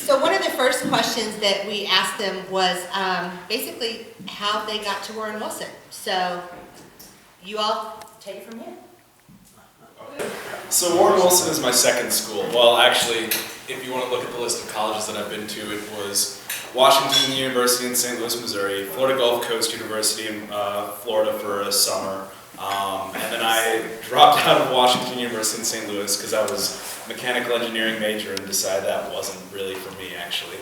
So one of the first questions that we asked them was basically how they got to Warren Wilson. So you all take it from here. So Warren Wilson is my second school. Well, actually, if you want to look at the list of colleges that I've been to, it was Washington University in St. Louis, Missouri, Florida Gulf Coast University in Florida for a summer, and then I dropped out of Washington University in St. Louis because I was a mechanical engineering major and decided that wasn't really for me, actually.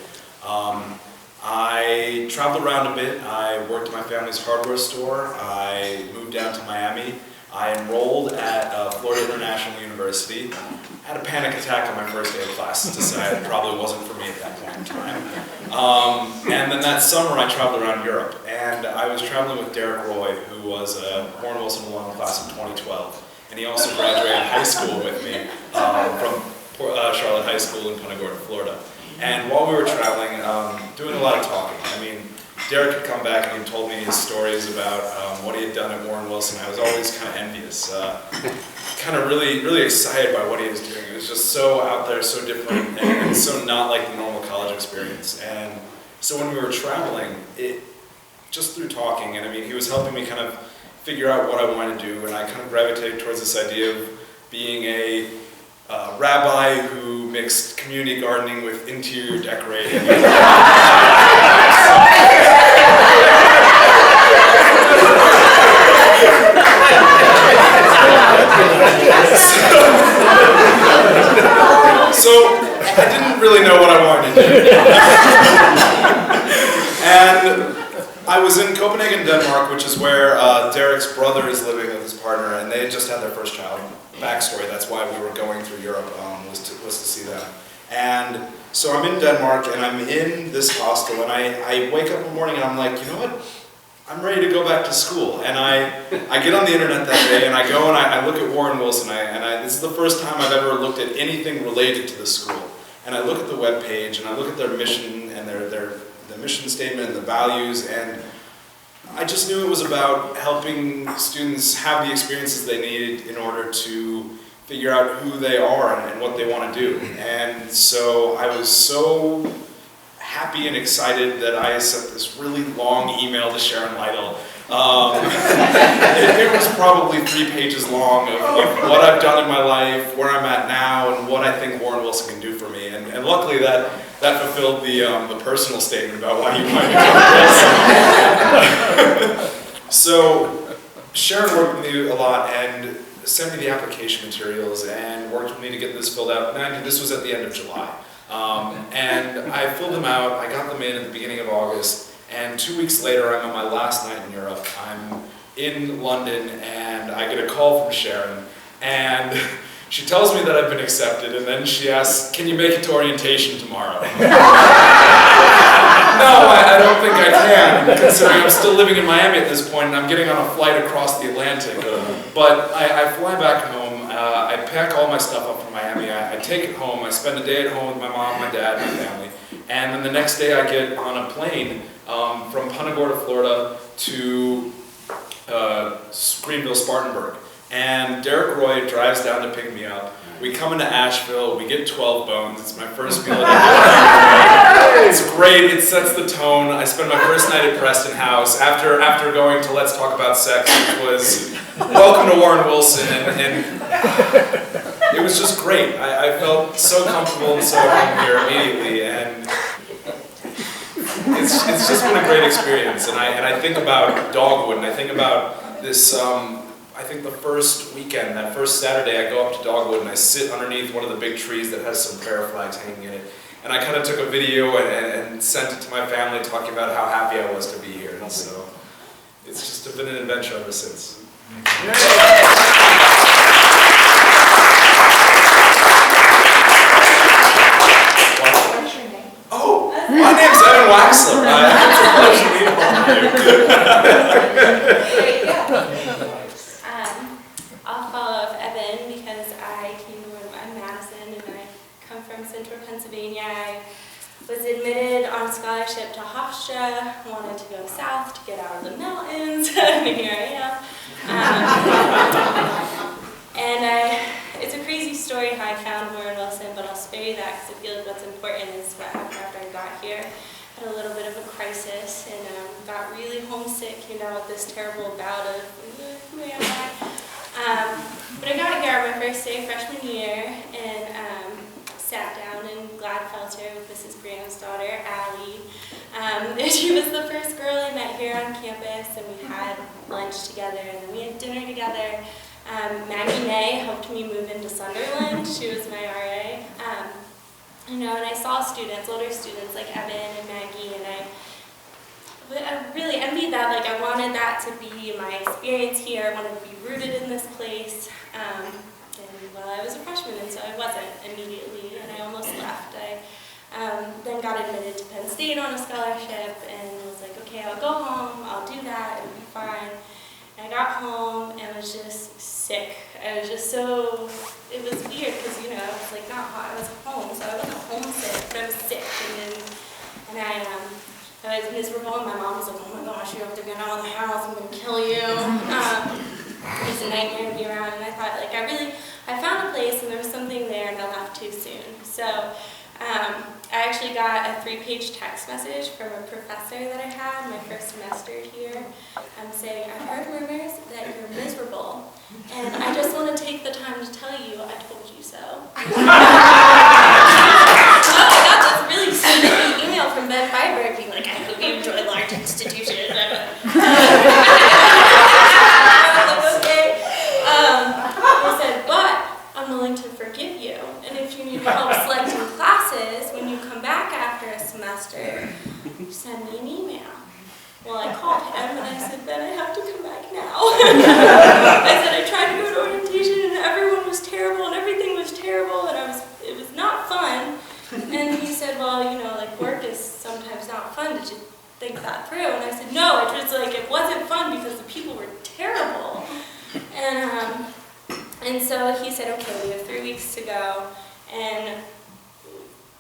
I traveled around a bit. I worked at my family's hardware store. I moved down to Miami. I enrolled at Florida International University. Had a panic attack on my first day of class and decided it probably wasn't for me at that point in time. And then that summer I traveled around Europe, and I was traveling with Derek Roy, who was a Warren Wilson alum class of 2012, and he also graduated high school with me from Charlotte High School in Punta Gorda, Florida. And while we were traveling, doing a lot of talking. I mean, Derek had come back and he told me his stories about what he had done at Warren Wilson. I was always kind of envious, kind of really excited by what he was doing. It was just so out there, so different, and so not like the normal college experience. And so when we were traveling, just through talking, and I mean, he was helping me kind of figure out what I wanted to do, and I kind of gravitated towards this idea of being a rabbi who mixed community gardening with interior decorating. So I didn't really know what I wanted to do. And I was in Copenhagen, Denmark, which is where Derek's brother is living with his partner, and they had just had their first child. Backstory, that's why we were going through Europe, was to see them. And so I'm in Denmark, and I'm in this hostel, and I wake up in the morning and I'm like, you know what? I'm ready to go back to school. And I get on the internet that day, and I go and I look at Warren Wilson, this is the first time I've ever looked at anything related to the school. And I look at the webpage, and I look at their mission, and their mission statement, and the values, and I just knew it was about helping students have the experiences they needed in order to figure out who they are and what they want to do. And so I was so happy and excited that I sent this really long email to Sharon Lytle. It was probably 3 pages long of what I've done in my life, where I'm at now, and what I think Warren Wilson can do for me. And luckily that fulfilled the personal statement about why you might be Warren Wilson. So Sharon worked with me a lot and sent me the application materials and worked with me to get this filled out. And this was at the end of July. And I filled them out, I got them in at the beginning of August, and 2 weeks later I'm on my last night in Europe. I'm in London and I get a call from Sharon, and she tells me that I've been accepted, and then she asks, can you make it to orientation tomorrow? No, I don't think I can, considering I'm still living in Miami at this point and I'm getting on a flight across the Atlantic. But I fly back home, I pack all my stuff up from Miami, I take it home, I spend a day at home with my mom, my dad, my family, and then the next day I get on a plane from Punta Gorda, Florida to Greenville, Spartanburg. And Derek Roy drives down to pick me up. We come into Asheville, we get 12 bones, it's my first meal at It's great, it sets the tone. I spent my first night at Preston House after going to Let's Talk About Sex, which was welcome to Warren Wilson, and it was just great. I felt so comfortable and so at home here immediately, and it's just been a great experience. And I think about Dogwood, and I think about this, I think the first weekend, that first Saturday, I go up to Dogwood and I sit underneath one of the big trees that has some prayer flags hanging in it. And I kind of took a video and sent it to my family talking about how happy I was to be here. And so it's just been an adventure ever since. What's your name? Oh, my name's Evan Waxler. It's a pleasure to meet all of you. I'll follow up Evan because I came to Madison and I come from central Pennsylvania. I was admitted on scholarship to Hofstra, wanted to go south to get out of the mountains, and here I am. It's a crazy story how I found Warren Wilson, but I'll spare you that because I feel like what's important is what happened had a little bit of a crisis and got really homesick, came down with this terrible bout of, who am I? But I got here on my first day, freshman year, and sat down in Gladfelter with Mrs. Graham's daughter, Allie. She was the first girl I met here on campus, and we had lunch together, and then we had dinner together. Maggie May helped me move into Sunderland. She was my RA. And I saw students, older students like Evan and Maggie, and I really envied that. Like, I wanted that to be my experience here. I wanted to be rooted in this place. And I was a freshman, and so I wasn't immediately, and I almost left. I then got admitted to Penn State on a scholarship, and was like, okay, I'll go home, I'll do that, it'll be fine. And I got home and was just sick. I was just so, it was weird because, I was like not hot, I was home, so I wasn't homesick, but I was sick. And I was miserable, and my mom was like, oh my gosh, you have to get out of the house, I'm going to kill you. It was a nightmare to be around, and I thought, like, I found a place, and there was something there, and I left too soon. So I actually got a 3-page text message from a professor that I had my first semester here. Saying, I've heard rumors that you're miserable, and I just want to take the time to tell you I told you so. I got this really sweet email from Ben Fiber being like, I hope you enjoy large institutions. Okay. He said, but I'm willing to forgive you, and if you need help selecting classes when you come back after a semester, send me an email. Well, I called him and I said, Ben, I have to come back now. I said, I tried to go to orientation and everyone was terrible and everything was terrible and it was not fun. And he said, well, like work is sometimes not fun. Did you think that through? And I said, no, it wasn't fun because the people were terrible. And so he said, okay, we have 3 weeks to go, and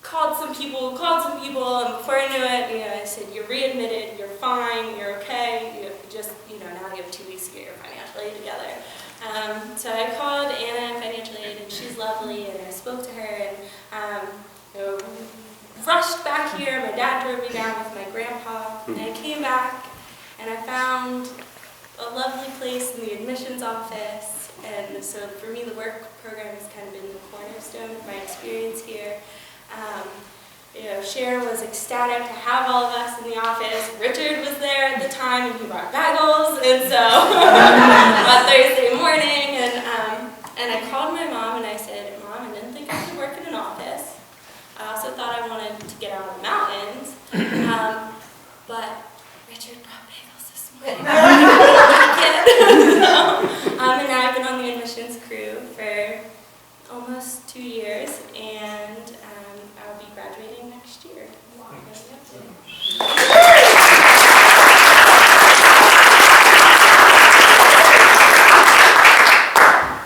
called some people, and before I knew it, I said, you're readmitted, you're fine, you're okay, now you have 2 weeks to get your financial aid together. So I called Anna in financial aid, and she's lovely, and I spoke to her, and rushed back here. My dad drove me down with my grandpa, and I came back, and I found a lovely place in the admissions office. And so for me, the work program has kind of been the cornerstone of my experience here. Sharon was ecstatic to have all of us in the office. Richard was there at the time, and he brought bagels, and so on Thursday morning, and I called my mom, and I said, Mom, I didn't think I could work in an office. I also thought I wanted to get out of the mountains, but Richard brought bagels this morning. And now I've been on the admissions crew for almost 2 years, and I'll be graduating next year.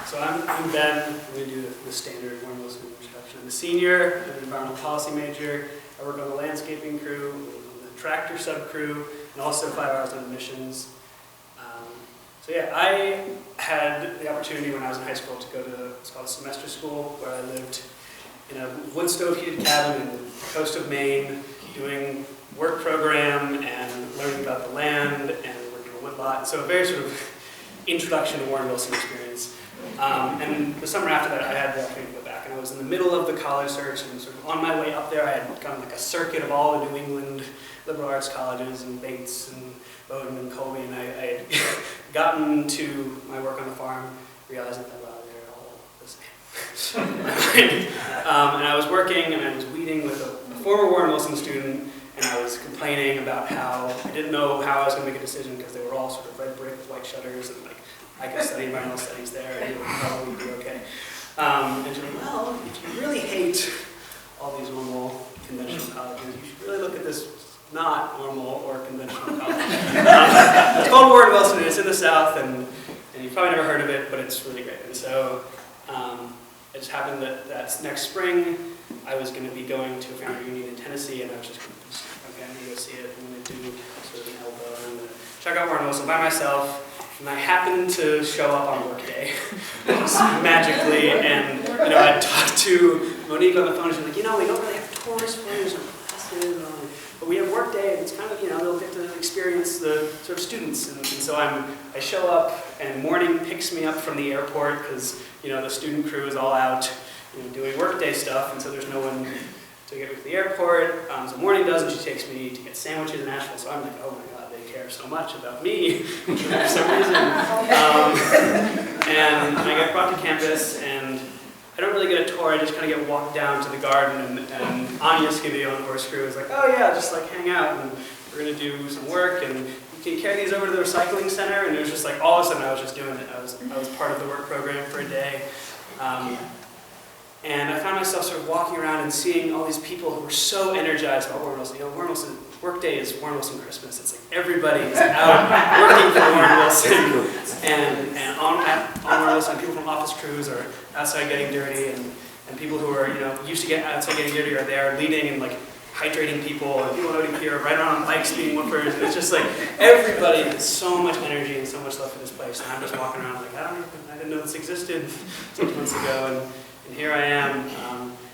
So I'm Ben. I'm going to do the standard Warren Wilson introduction. I'm a senior, I'm an environmental policy major. I work on the landscaping crew, the tractor sub crew, and also 5 hours on admissions. So yeah, I had the opportunity when I was in high school to go to what's called a semester school, where I lived in a wood stove heated cabin in the coast of Maine, doing work program and learning about the land and working a wood lot. So a very sort of introduction to Warren Wilson experience. And the summer after that, I had the opportunity to go back, and I was in the middle of the college search, and sort of on my way up there, I had gone like a circuit of all the New England liberal arts colleges, and Bates, and Bowdoin, and Colby, and I had gotten to my work on the farm, realizing that, wow, they're all the same. And I was working, and I was weeding with a former Warren Wilson student, and I was complaining about how I didn't know how I was going to make a decision because they were all sort of red brick with white shutters, and like I could study environmental studies there, and it would probably be okay. And she was like, well, if you really hate all these normal conventional colleges, you should really look at this not normal or conventional college. It's called Warren Wilson, and it's in the South, and you've probably never heard of it, but it's really great. And so it just happened that next spring, I was going to be going to a family reunion in Tennessee, and I was just going to, okay, I'm going to go see it. I'm going to do sort of an elbow, and I'm going to check out Warren Wilson by myself. And I happened to show up on work day, just magically, and I talked to Monique on the phone, and she was like, we don't really have tours for you, some classes. we have work day, and it's kind of, they'll get to experience the sort of students. And so I show up, and morning picks me up from the airport, because, the student crew is all out, doing work day stuff, and so there's no one to get me to the airport. So morning does, and she takes me to get sandwiches in Nashville, so I'm like, oh my God, they care so much about me for some reason. And I get brought to campus, and I don't really get a tour, I just kind of get walked down to the garden, and Anya Scivio and horse crew is like, oh yeah, just like hang out, and we're going to do some work, and you can carry these over to the recycling center, and it was just like, all of a sudden I was just doing it. I was part of the work program for a day. And I found myself sort of walking around and seeing all these people who were so energized about Warren Wilson. Warren Wilson, work day is Warren Wilson Christmas. It's like everybody is out working for Warren Wilson. And on Warren Wilson, people from office crews are outside getting dirty, and people who are, used to get outside getting dirty are there leading and like hydrating people, and people out here right on bikes being whoopers. And it's just like everybody has so much energy and so much love for this place. And I'm just walking around like, I didn't know this existed 6 months ago. And here I am,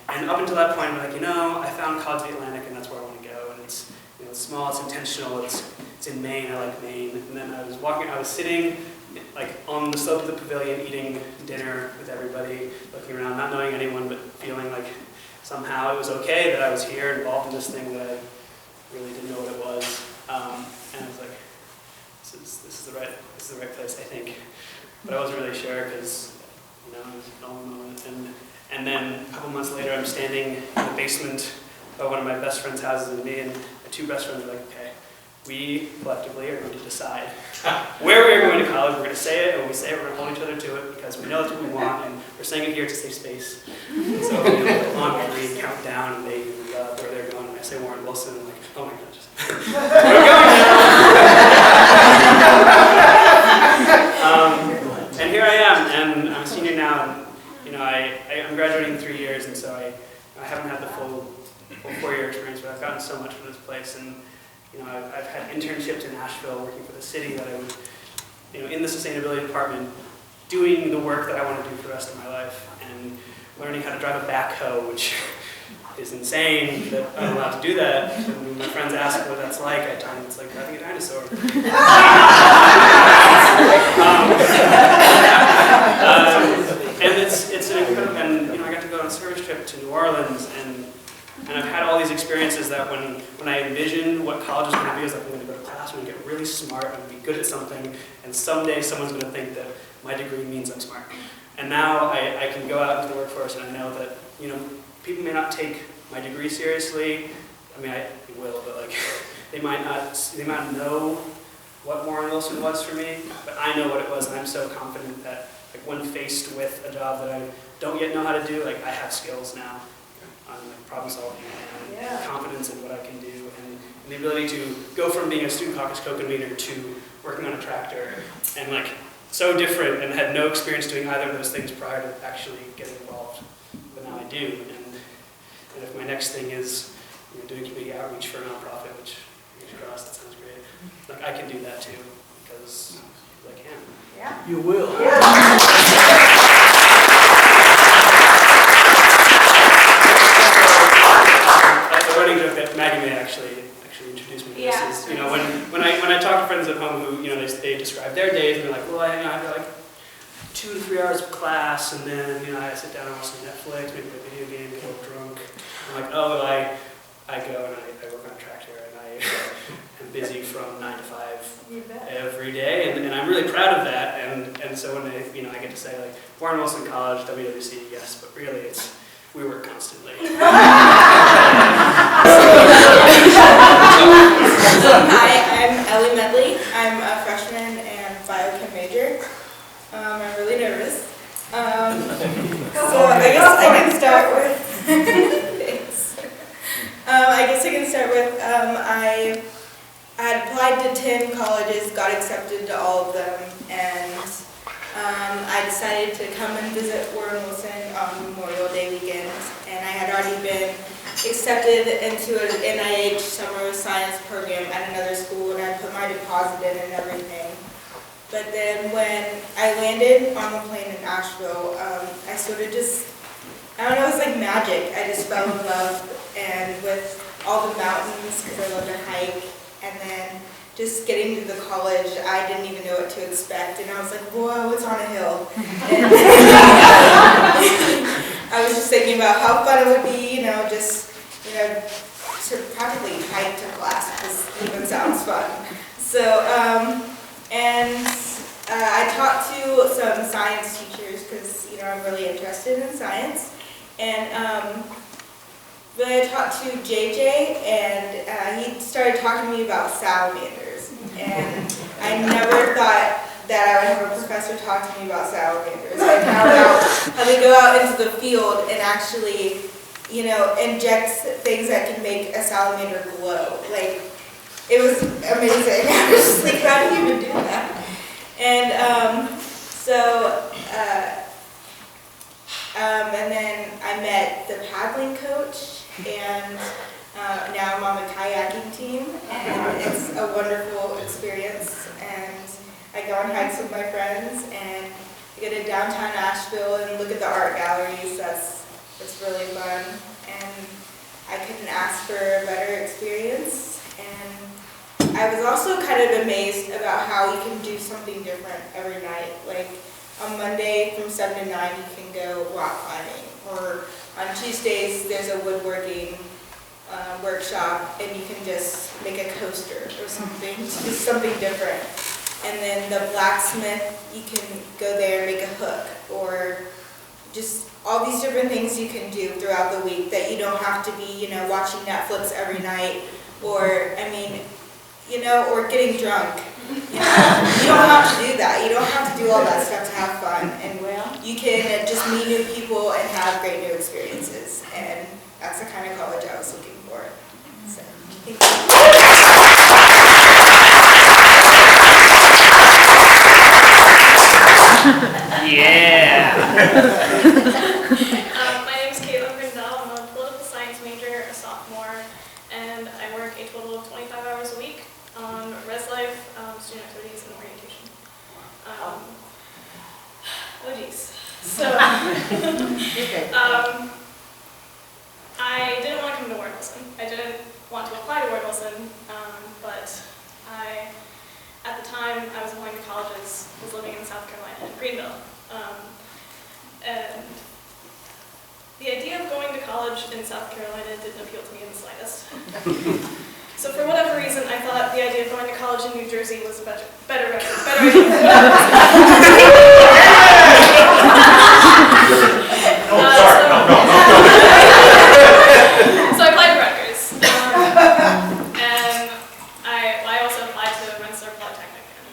and up until that point, I'm like, I found College of the Atlantic, and that's where I want to go. And it's, it's small, it's intentional, it's in Maine. I like Maine. And then I was sitting like on the slope of the pavilion, eating dinner with everybody, looking around, not knowing anyone, but feeling like somehow it was okay that I was here, involved in this thing that I really didn't know what it was. And I was like, this is the right place, I think. But I wasn't really sure because. It was a dull moment. And then a couple months later, I'm standing in the basement of one of my best friend's houses, and me and my two best friends are like, okay, we collectively are going to decide where we are going to college. We're going to say it, and when we say it, we're going to hold each other to it, because we know that's what we want, and we're saying it here to save space. And so, on three, count down, and they where they're going, and I say Warren Wilson, and I'm like, oh my God, just we're going now. And here I am, and I'm a senior now, and I'm graduating in 3 years, and so I haven't had the full 4-year experience, but I've gotten so much from this place, and I've had internships in Nashville working for the city that I would, in the sustainability department, doing the work that I want to do for the rest of my life, and learning how to drive a backhoe, which is insane that I'm allowed to do that. And when my friends ask what that's like, I tell them it's like driving a dinosaur. And it's an incredible, and I got to go on a service trip to New Orleans, and I've had all these experiences that when I envisioned what college was going to be, I was like, I'm going to go to class, I'm going to get really smart, I'm going to be good at something, and someday someone's going to think that my degree means I'm smart. And now I can go out into the workforce, and I know that people may not take my degree seriously. I mean, I will, but like they might not know what Warren Wilson was for me, but I know what it was, and I'm so confident that like when faced with a job that I don't yet know how to do, like I have skills now on like problem solving and confidence in what I can do, and the ability to go from being a student caucus co-convener to working on a tractor, and like so different, and had no experience doing either of those things prior to actually getting involved, but now I do. And if my next thing is doing community outreach for a nonprofit, which crossed, that sounds great. Like I can do that too, because I can. Yeah. You will. That's a running joke that Maggie may actually introduced me to. Yeah. This is, when I talk to friends at home who they describe their days, and they're like, well, I've got like 2 to 3 hours of class, and then I sit down and watch some Netflix, maybe play a video game, get a little drunk. I'm like, oh, well, I go and I work on a tractor, and I am busy from 9 to 5 every day, and I'm really proud of that. And so when I get to say like Warren Wilson College, WWC, yes, but really we work constantly. Hi, I'm Ellie Medley. I'm a freshman and biochem major. I'm really nervous. So I guess I can start with. Thanks. I guess I can start with. I had applied to 10 colleges, got accepted to all of them, and I decided to come and visit Warren Wilson on Memorial Day weekend. And I had already been accepted into an NIH summer science program at another school, and I put my deposit in and everything. But then when I landed on the plane in Nashville, I sort of just, I don't know, it was like magic. I just fell in love, and with all the mountains because I love to hike, and then just getting to the college, I didn't even know what to expect, and I was like, whoa, it's on a hill. And I was just thinking about how fun it would be, just, to practically hike to class, because it even sounds fun. So, I talked to some science teachers, because, I'm really interested in science, and really I talked to JJ, and he started talking to me about salamanders, and I never thought that I would have a professor talk to me about salamanders. I found out how they go out into the field and actually, inject things that can make a salamander glow. Like, it was amazing. I was just like, how do you even do that? And and then I met the paddling coach, and now I'm on the kayaking team, and it's a wonderful experience. And I go on hikes with my friends, and I go to downtown Asheville and look at the art galleries. It's really fun, and I couldn't ask for a better experience. And I was also kind of amazed about how you can do something different every night. Like on Monday from 7 to 9, you can go rock climbing, or on Tuesdays there's a woodworking workshop, and you can just make a coaster or something, just something different. And then the blacksmith, you can go there and make a hook, or just all these different things you can do throughout the week that you don't have to be, watching Netflix every night, or, or getting drunk. You don't have to do that. You don't have to do all that stuff to have fun. And you can just meet new people and have great new experiences. And that's the kind of college I was looking for. So, thank you. Yeah! My name is Caitlin Grindell. I'm a political science major, a sophomore, and I work a total of 25 hours a week on res life, student activities, and orientation. Oh geez. So, I didn't want to come to Warren Wilson. I didn't want to apply to Warren Wilson, but at the time I was applying to colleges, was living in South Carolina, in Greenville. And the idea of going to college in South Carolina didn't appeal to me in the slightest. So for whatever reason, I thought the idea of going to college in New Jersey was a better idea. So I applied to Rutgers. And I also applied to Rensselaer Polytechnic, and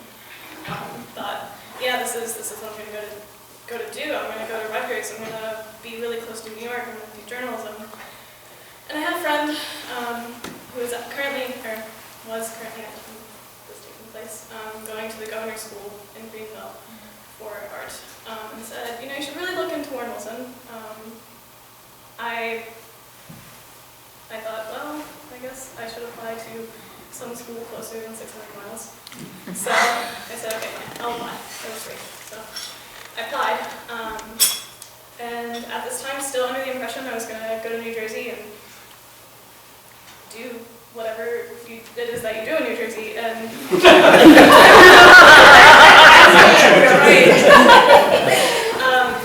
thought, yeah, this is what I'm going to go to do. I'm going to go to Rutgers. I'm going to be really close to New York. I'm going to do journalism. And I had a friend who was currently this taking place, going to the governor's school in Greenville for art, and said, you should really look into Warren Wilson. I thought, well, I guess I should apply to some school closer than 600 miles. So I said, okay, fine, I'll apply. It was free. So I applied, and at this time, still under the impression I was going to go to New Jersey and do whatever it is that you do in New Jersey, and and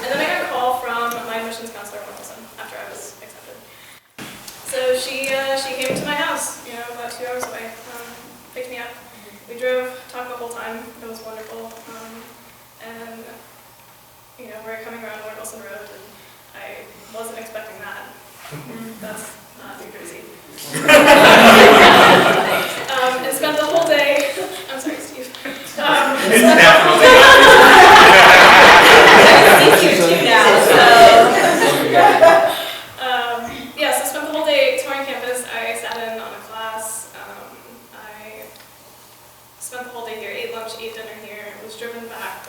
then I got a call from my admissions counselor at Wilson after I was accepted. So she came to my house, about 2 hours away, picked me up. We drove, talked the whole time. It was wonderful, and we're coming around Warren Wilson Road, and I wasn't expecting that. That's not New Jersey. And spent the whole day. I'm sorry, Steve. It's definitely. So spent the whole day touring campus. I sat in on a class. I spent the whole day here. Ate lunch, ate dinner here. Was driven back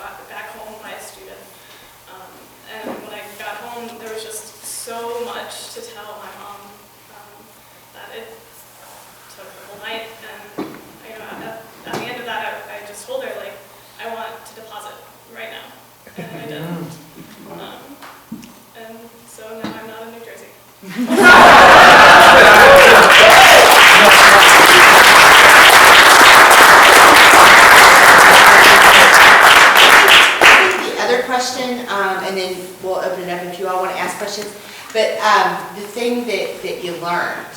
home by a student. And when I got home, there was just so much to tell my mom that it took the whole night. And at the end of that, I just told her, I want to deposit right now, and I did. And so now I'm not in New Jersey. we'll open it up if you all want to ask questions. But the thing that you learned,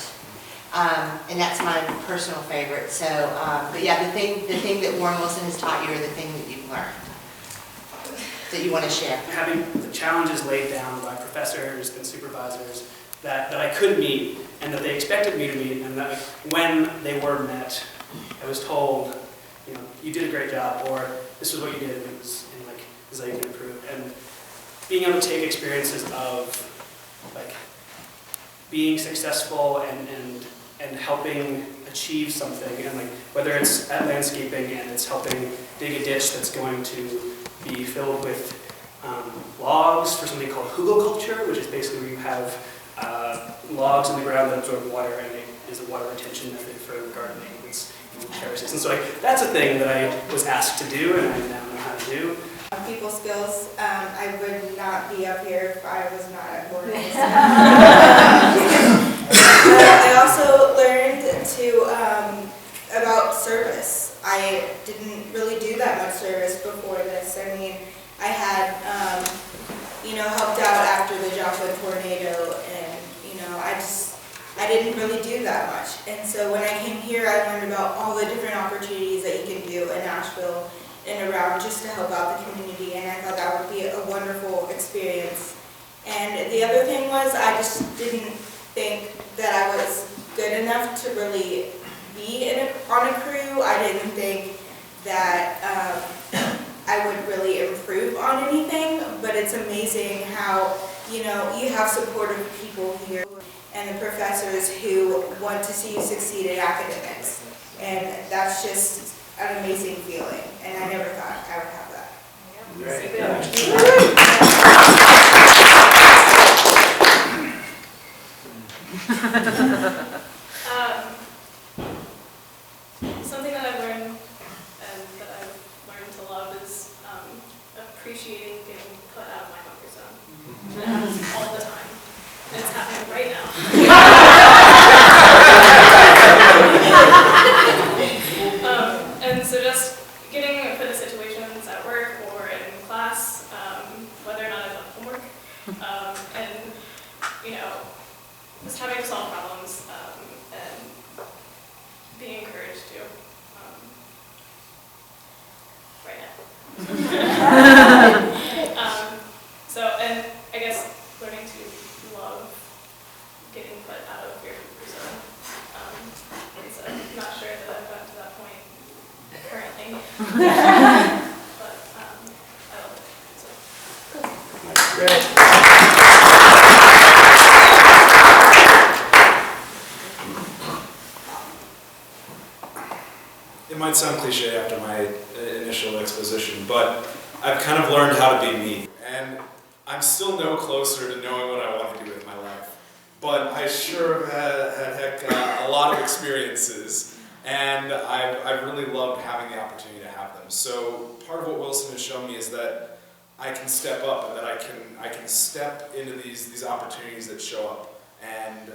and that's my personal favorite. So, but yeah, the thing that Warren Wilson has taught you, or the thing that you've learned that you want to share. Having the challenges laid down by professors and supervisors that I could meet and that they expected me to meet, and that when they were met, I was told, you know, you did a great job, or this is what you did, and this is how you can improve. And being able to take experiences of like being successful and helping achieve something, and like whether it's at landscaping and it's helping dig a ditch that's going to be filled with logs for something called hugelkultur, which is basically where you have logs in the ground that absorb water, and it is a water retention method for gardening. It's terraces, and so that's a thing that I was asked to do, and I now know how to do. People skills, I would not be up here if I was not at board. I also learned about service. I didn't really do that much service before this. I mean, I had, helped out after the Joplin tornado, and, I didn't really do that much. And so when I came here, I learned about all the different opportunities that you can do in Nashville and around just to help out the community, and I thought that would be a wonderful experience. And the other thing was, I just didn't think that I was good enough to really be on a crew. I didn't think that I would really improve on anything, but it's amazing how, you have supportive people here and the professors who want to see you succeed in academics. And that's just an amazing feeling, and I never thought I would have that. Something that I've learned and that I've learned to love is appreciating getting put out of my comfort zone. And it happens all the time. And it's happening right now. And so just getting put in situations at work or in class, whether or not I've done homework, and just having to solve problems and being encouraged to right now. And I guess learning to love getting put out of your comfort zone. And so I'm not sure that I've gotten to that point currently. But I love it. So. Great. It might sound cliche after my initial exposition, but I've kind of learned how to be me. And I'm still no closer to knowing what I want to do with my life. But I sure have had a lot of experiences, and I've really loved having the opportunity to have them. So part of what Wilson has shown me is that I can step up, and that I can step into these opportunities that show up. And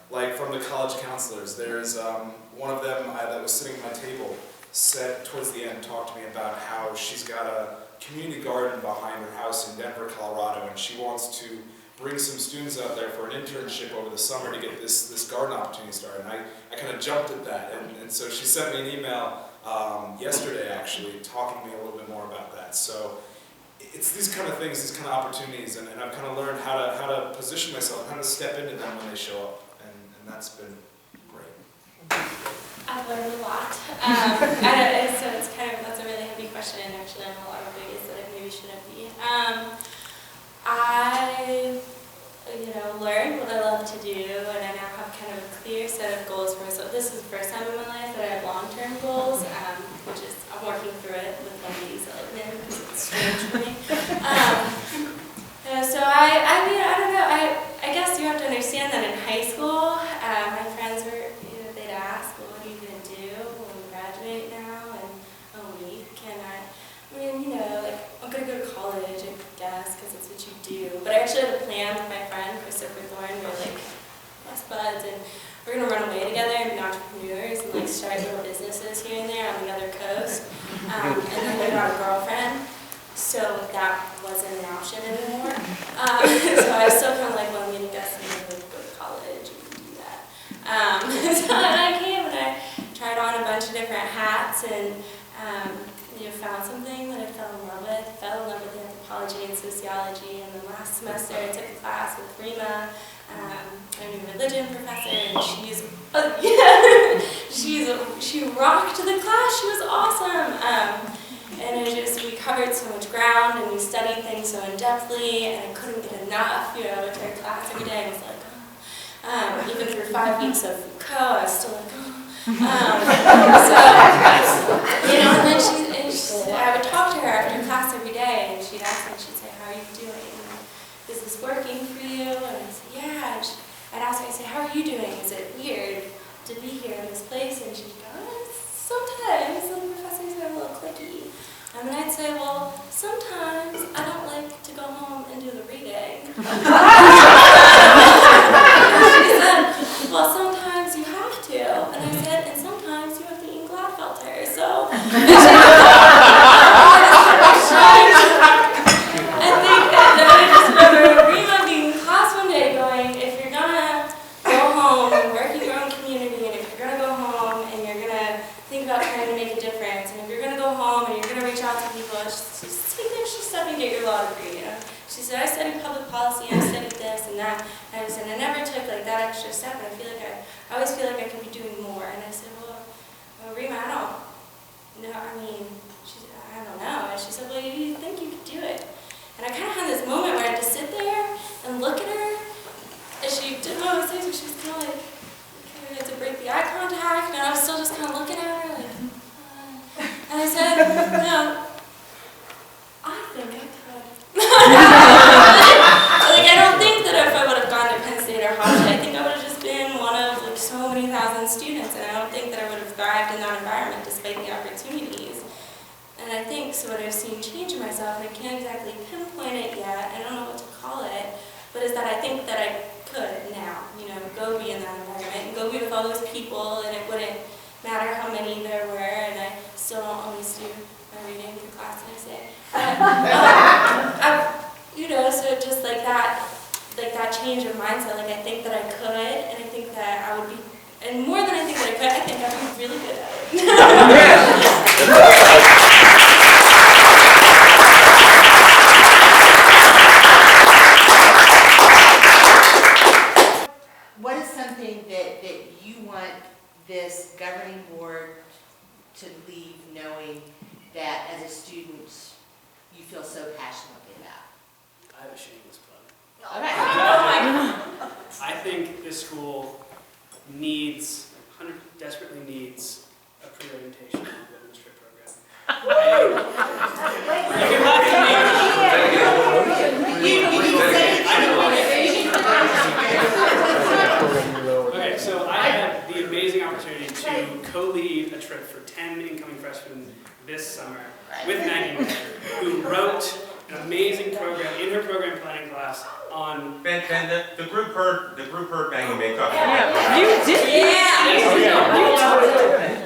like from the college counselors, there's one of them that was sitting at my table said towards the end, talked to me about how she's got a community garden behind her house in Denver, Colorado, and she wants to bring some students out there for an internship over the summer to get this garden opportunity started. And I kind of jumped at that, and so she sent me an email yesterday actually talking to me a little bit more about that. So it's these kind of things, these kind of opportunities, and I've kind of learned how to position myself, how to step into them when they show up, and that's been great. I've learned a lot. So it's that's a really heavy question actually in a lot of ways that I maybe shouldn't be. I learned what I love to do, and I now have kind of a clear set of goals for myself. This is the first time in my life that I have long-term goals, which is I'm working through it with my ladies element because it's strange for me. So I don't know. I guess you have to understand that in high school, my friends were, they'd ask, well, what are you going to do when you graduate now? And a week, and I'm going to go to college, I guess, because that's what you do. But I actually had a plan with my friend, Christopher Thorne. We were best buds, and we're going to run away together and be entrepreneurs and start little businesses here and there on the other coast. And then we got a girlfriend, so that wasn't an option anymore. semester, I took a class with Rima, a new religion professor, and she rocked the class. She was awesome. And we covered so much ground, and we studied things so in-depthly, and I couldn't get enough, to her class every day. I was like, oh. Even through 5 weeks of Foucault, I was still like, oh. And then I would talk to her after class every day, and she'd ask me, she'd say, how are you doing? Is this working for you? And I'd say, yeah. And I'd ask her, I'd say, how are you doing? Is it weird to be here in this place? And she'd go, sometimes the professors are a little cliquey. And then I'd say, well, sometimes I don't like to go home and do the reading. She said, well, sometimes you have to. And I said, and sometimes you have to eat Gladfelter. So, I just remember Rima being in class one day going, if you're gonna go home and work in your own community, and if you're gonna go home and you're gonna think about trying to make a difference, and if you're gonna go home and you're gonna reach out to people, she's step and get your law degree, She said, I studied public policy, I studied this and that, and I said, I never took like that extra step, and I always feel like I could be doing more. And I said, well Rima, I don't know, I don't know. And she said, well, you think you could do it? And I kind of had this moment where I had to sit there and look at her, and she didn't know what to say, so she was kind of like, I had to break the eye contact, and I was still just kind of looking at her, like, and I said, no, I think I could. I don't think that if I would have gone to Penn State or Hofstra, I think I would have just been one of so many thousand students, and I don't think that I would have thrived in that environment despite the opportunities. And I think, so what I've seen change in myself, and I can't exactly pinpoint it yet, I don't know what to call it, but is that I think that I could now, go be in that environment, and go be with all those people, and it wouldn't matter how many there were, and I still don't always do my reading for class, I say. So just like that change of mindset, I think that I could, and I think that I would be, and more than I think that I could, I think I'd be really good at it. What is something that you want this governing board to leave knowing that as a student you feel so passionately about? I have a shameless plug. All right. I think this school desperately needs a pre-orientation and women's trip program. Okay, so I had the amazing opportunity to co-lead a trip for 10 incoming freshmen this summer with Maggie Miller, who wrote an amazing program in her program planning class on. Ben, the group heard Maggie May talk. You did? Yeah.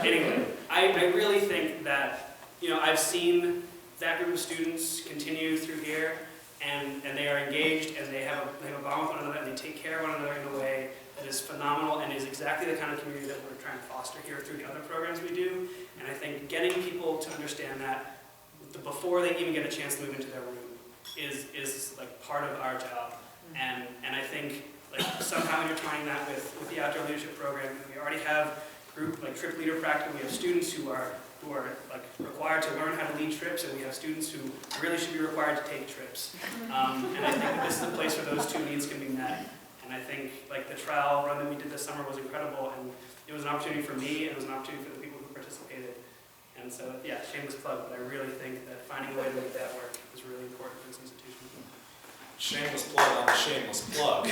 Anyway, I really think that I've seen that group of students continue through here, and they are engaged, and they have a bond with one another, and they take care of one another in a way that is phenomenal, and is exactly the kind of community that we're trying to foster here through the other programs we do. And I think getting people to understand that before they even get a chance to move into their room is like part of our job. And I think somehow intertwining that with the outdoor leadership program, we already have group trip leader practice. We have students who are required to learn how to lead trips, and we have students who really should be required to take trips. And I think that this is a place where those two needs can be met. And I think the trial run that we did this summer was incredible, and it was an opportunity for me, and it was an opportunity for the people who participated. And so, yeah, shameless plug, but I really think that finding a way to make that work is really important for this institution. Shameless plug on the shameless plug.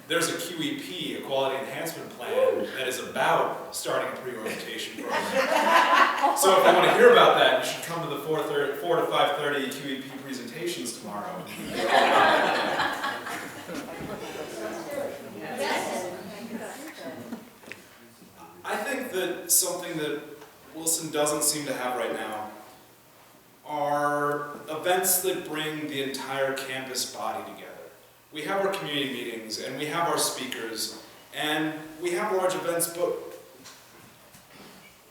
There's a QEP, a quality enhancement plan, that is about starting a pre-orientation program. So if you want to hear about that, you should come to the 4 to 5:30 QEP presentations tomorrow. I think that something that Wilson doesn't seem to have right now are events that bring the entire campus body together. We have our community meetings, and we have our speakers, and we have large events, but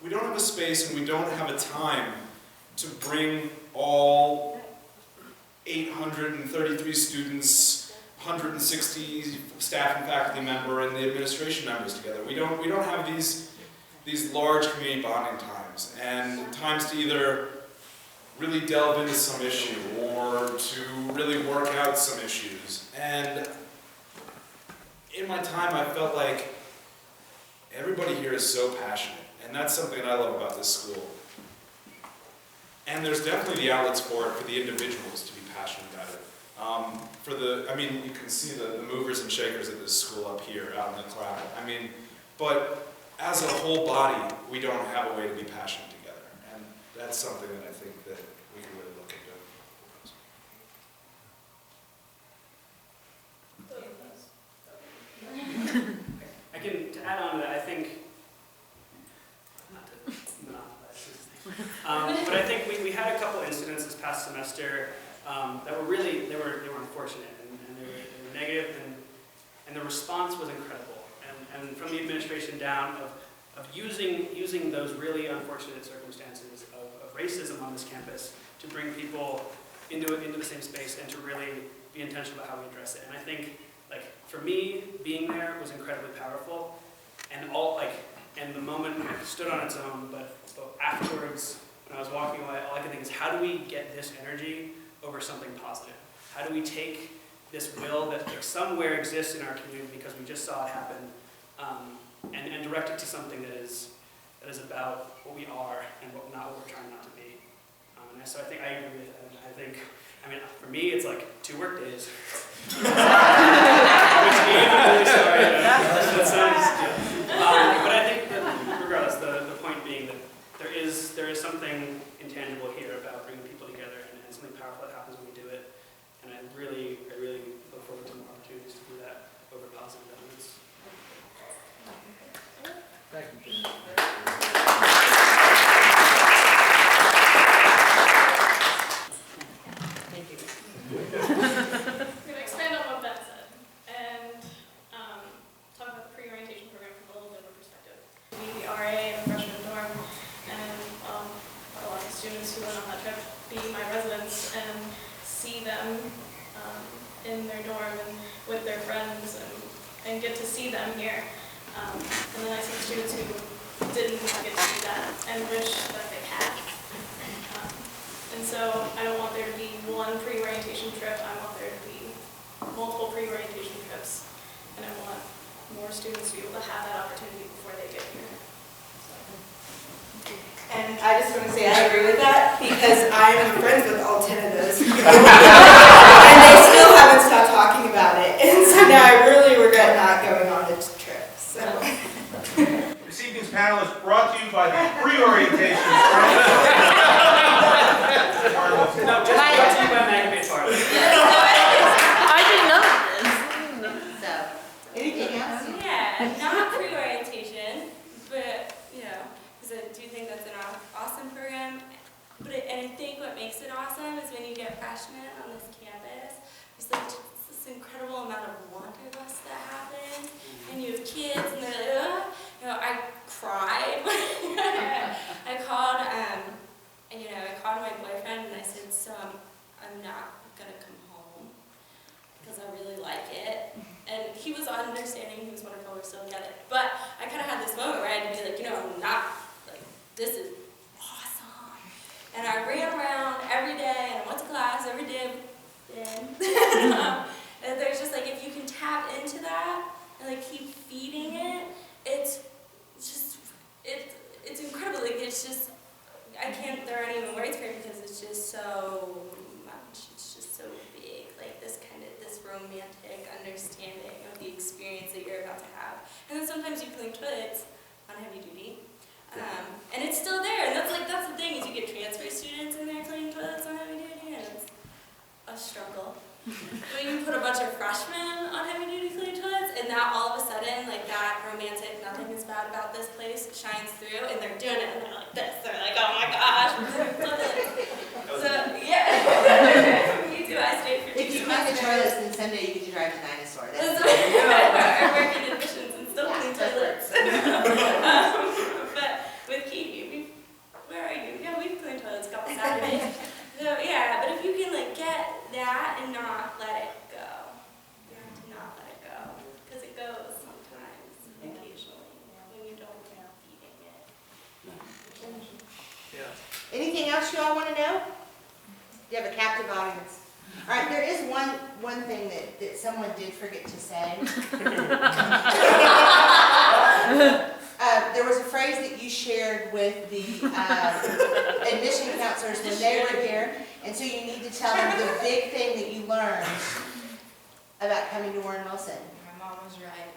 we don't have a space and we don't have a time to bring all 833 students 160 staff and faculty member and the administration members together. We don't have these large community bonding times, and times to either really delve into some issue or to really work out some issues. And in my time, I felt like everybody here is so passionate, and that's something that I love about this school. And there's definitely the outlets for it, for the individuals to be passionate about it. You can see the movers and shakers of this school up here out in the crowd. But as a whole body, we don't have a way to be passionate together. And that's something that I think that we can really look into. To add on to that, I think, not to monopolize this thing, but I think we had a couple incidents this past semester that were really, they were unfortunate, and they were negative, and the response was incredible. And from the administration down of using those really unfortunate circumstances of racism on this campus to bring people into the same space and to really be intentional about how we address it. And I think, for me, being there was incredibly powerful, and the moment stood on its own, but afterwards, when I was walking away, all I could think is, how do we get this energy over something positive? How do we take this will that somewhere exists in our community because we just saw it happen, and direct it to something that is about what we are and not what we're trying not to be. And so I think I agree with that. For me, it's like 2 work days. Which I'm really sorry. That sounds, but I think that regardless, the point being that there is something intangible here about bringing people together, and something powerful that happens when we do it. And I really look forward to more opportunities to do that over positive evidence. Thank you, Jim. Thank you. I'm going to expand on what Ben said and talk about the pre-orientation program from a little bit of a perspective. We are in a freshman dorm, and a lot of students who went on that trip be my residents and see them in their dorm and with their friends and get to see them here. And then I see students who didn't get to do that and wish that they had. And so I don't want there to be one pre-orientation trip. I want there to be multiple pre-orientation trips. And I want more students to be able to have that opportunity before they get here. And I just want to say I agree with that because I'm friends with all 10 of those. And they still haven't stopped talking about it. And so now I really regret not going on this trip. So. This evening's panel is brought to you by the pre-orientation. No, just brought to you by Magnet Farm. I didn't know this. So, anything else? Yeah, not pre-orientation, but, because I do think that's an awesome program. And I think what makes it awesome is when you get freshmen on this campus, there's this incredible amount of wanderlust that happens, and you have kids, and they're like, I cried. I called my boyfriend, and I said, so I'm not gonna come home because I really like it. And he was understanding, he was wonderful, we're still together. But I kind of had this moment where I had to be like, I'm not, this is awesome. And I ran around every day, and I went to class every day. And there's just if you can tap into that and keep feeding it, it's incredible. It's just, there aren't even words for it because it's just so much. It's just so big. This romantic understanding of the experience that you're about to have. And then sometimes you clean toilets on heavy duty. And it's still there. And that's the thing is you get transfer students in there cleaning toilets on heavy duty, and it's a struggle. When you put a bunch of freshmen on heavy duty cleaning toilets, and now all of a sudden, that romantic, nothing is bad about this place shines through, and they're doing it, and they're like this. They're like, oh my gosh, so, yeah. Me too, I stayed for 2 If you clean the semesters. toilets, then someday you get to drive to Dinosaur. That's I work in admissions and still clean toilets. But with Katie, where are you? Yeah, we've cleaned toilets a couple Saturdays. So yeah, but if you can get that and not let it go, do I want to know? You have a captive audience. All right, there is one thing that someone did forget to say. There was a phrase that you shared with the admission counselors when they were here, and so you need to tell them the big thing that you learned about coming to Warren Wilson. My mom was right.